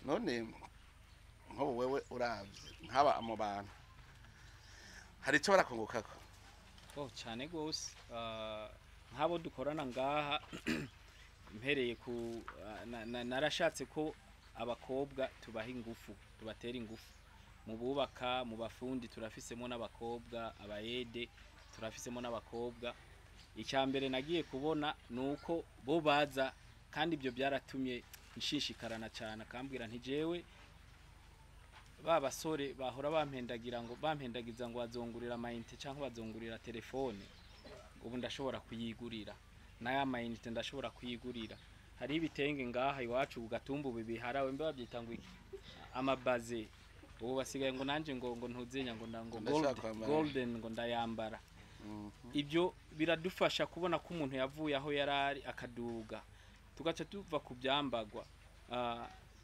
none nk'ubu wewe uravye nk'aba mu bantu hari ico barakungukako Oh cyane gose nk'abo dukorana ngaha mpereye ku narashatse ko abakobwa tubaha ingufu tubatera ingufu mu bubaka mu bafundi turafisemo n'abakobwa abayede turafisemo n'abakobwa icyambere nagiye kubona nuko bo baza kandi ibyo byaratumye nshishikarana cyane akambwira nti jewe babasore bahora bampendagiza ngo bazongurira amayinite cyangwa bazongurira telefone ubu ndashobora kuyigurira naya mayinite ndashobora kuyigurira hari ibitenge ngaha iwacu ugatumba bibiharawe mbe babyita ngo amabaze ubu basigaye ngo nanje ngo ntuzenya ngo golden ngo ndayambara ibyo biradufasha kubona ko umuntu yavuye aho yarari akaduga tugaca tuva ku byambagwa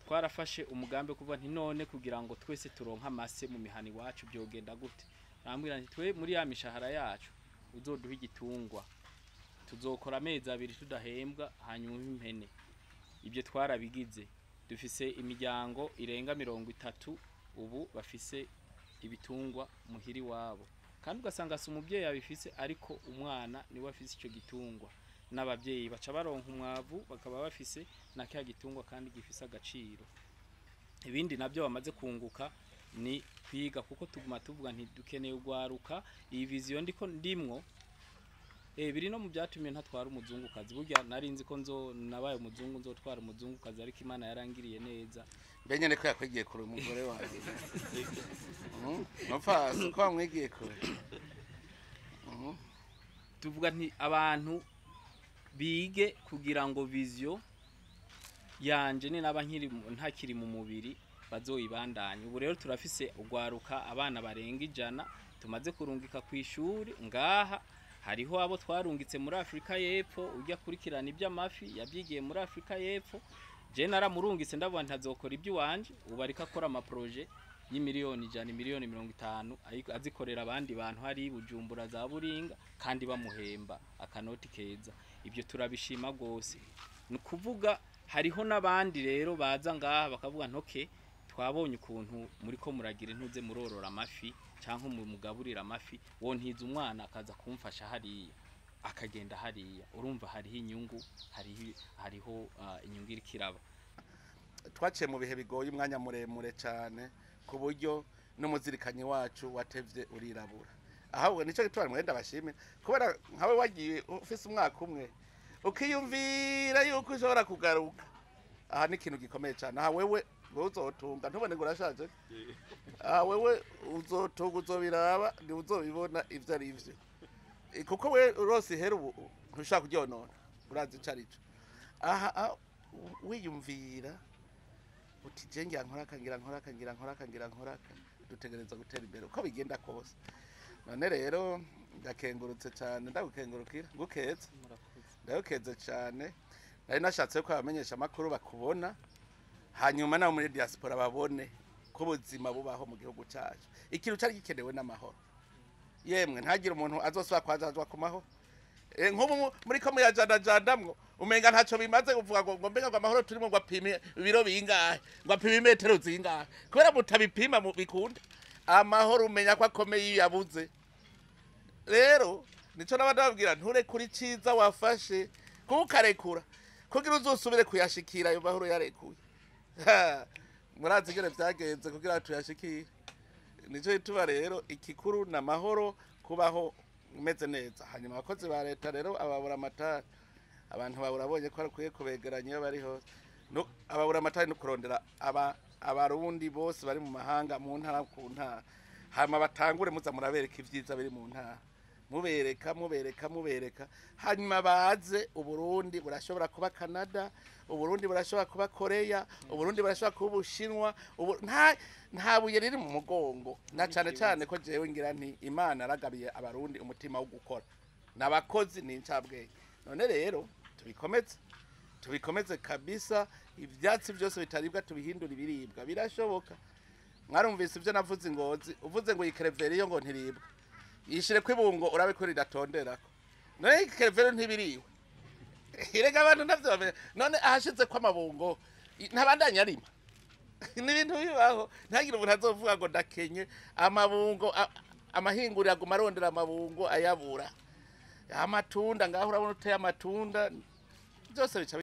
twarafashe umugambi kuva nti none kugira ngo twese turonka amase mu mihani wacu byogenda gute nambwira nti twe muri ya mishahara yacu uzoduha igitungwa tuzokora amezi 2 tudahembwa hanyuma impene ibyo twarabigize dufise imiryango irenga 30 ubu bafise ibitungwa muhiri wabo kandi ugasanga si umubyeyi abifise ariko umwana niwe afise ico gitungwa n'ababyeyi baca baronka umwavu bakaba bafise na kya gitungwa kandi gifise agaciro ibindi nabyo bamaze kunguka ni kwiga kuko tuguma tuvuga nti dukeneye ugwaruka iyi vision ndimwo biri no mu byatumye ntatwara umuzungukazi burya narinzi ko nabaye umuzungu nzotwara umuzungukazi ariko Imana yarangiriye neza benye ne ko yakwigiye kure umugore wawe mupfasi ko amwigiye kure tuvuga nti abantu bige kugira ngo vision yanje ni naba ntakiri mu mubiri bazoyibandanye ubu rero turafise ugwaruka abana barenga 100 tumaze kurungika ku ishuri ngaha hariho abo twarungitse muri Afrika y'Epfo ujya kurikirana iby'amafi yabyigiye muri Afrika y'Epfo je naramurungitse ndavuga ntazokora ibyo wanje ubu ariko akora ama projet y'imiliyoni 150 azikorera abandi bantu hari Bujumbura za Buringa kandi bamuhemba akanoti keza ibyo turabishima gose nukuvuga hariho nabandi rero baza ngaha bakavuga ntoke twabonye ukuntu muri ko muragira intuze murorora amafi canke mugaburira amafi wo ntiza umwana akaza kumfasha hariya akagenda hariya urumva hariho inyungu hariho inyungu irikiraba twaciye mu bihe bigoye umwanya muremure cyane ku buryo n'umuzirikanyi wacu watevye urirabura ahubwo nico gitwara mwenda bashimira kubera nkawe wagiye ufise umwaka umwe ukiyumvira yuko ushobora kugaruka aha ni ikintu gikomeye cyane aha wewe uzotunga ntubone ngo urashaje aha wewe uzotunga uzobiraba ni uzobibona ivyo ari ivyo kuko we rose hera ubu ntushaka kuryonona urazi ico arico aha wiyumvira uti je ngira nkora dutegereza gutera imbere uko bigenda kose none rero ndakengurutse cyane ndagukengurukira gukeza ndagukeze cyane nari nashatse ko abamenyesha makuru bakubona hanyuma na muri diaspora babone ko buzima bubaho mu gihugu cyacu ikintu cyari gikenewe n'amahoro yemwe ntagira umuntu azosaba kwazazwa ku mahoro nk'ubu muri ko muyajandamwo umenga ntaco bimaze kuvuga ngo mbega ngo amahoro turimo ngo apime ibiro bingahe ngo apime metero zingahe kubera mutabipima mu bikunde amahoro umenya ko akomeye yabuze rero nico nabandababwira nture kuri ciza wafashe kukarekura kugira uzosubire kuyashikira ayo mahoro yarekuye murazi gere byagenze kugira tuyashikire nico ituba rero ikikuru na mahoro kubaho umeze neza hanyuma abakozi ba leta rero ababura amatari abantu babonye ko arikuye kubegeranya bari hose no ababura amatari no kurondera abarundi bose bari mu mahanga mu ntara ku ntara hama batangure muza murabereka ivyiza biri mu ntara mubereka hanyuma baze uburundi burashobora kuba Canada uburundi burashobora kuba Korea uburundi burashobora kuba Ubushinwa nta buye riri mu mugongo na cyane ko jewe ngira nti Imana aragabiye abarundi umutima wo gukora nabakozi n'incabwenge none rero tubikomeze kabisa ivyatsi byose bitaribwa tubihindura ibiribwa birashoboka mwarumvise ivyo navuze ingozi uvuze ngo ikreveriyo ngo ntiribwa yishire kwibungo urabe ko ridatonderako none ikreveriyo ntibiriwe irega abantu navyo none ahashize kwa mabungo ntabandanya arima ni ibintu bibaho ntagire umuntu azovuga ngo ndakenye amabungo amahinguriro aguma arondera amabungo ayabura amatunda ngaho urabona uteye amatunda byose bica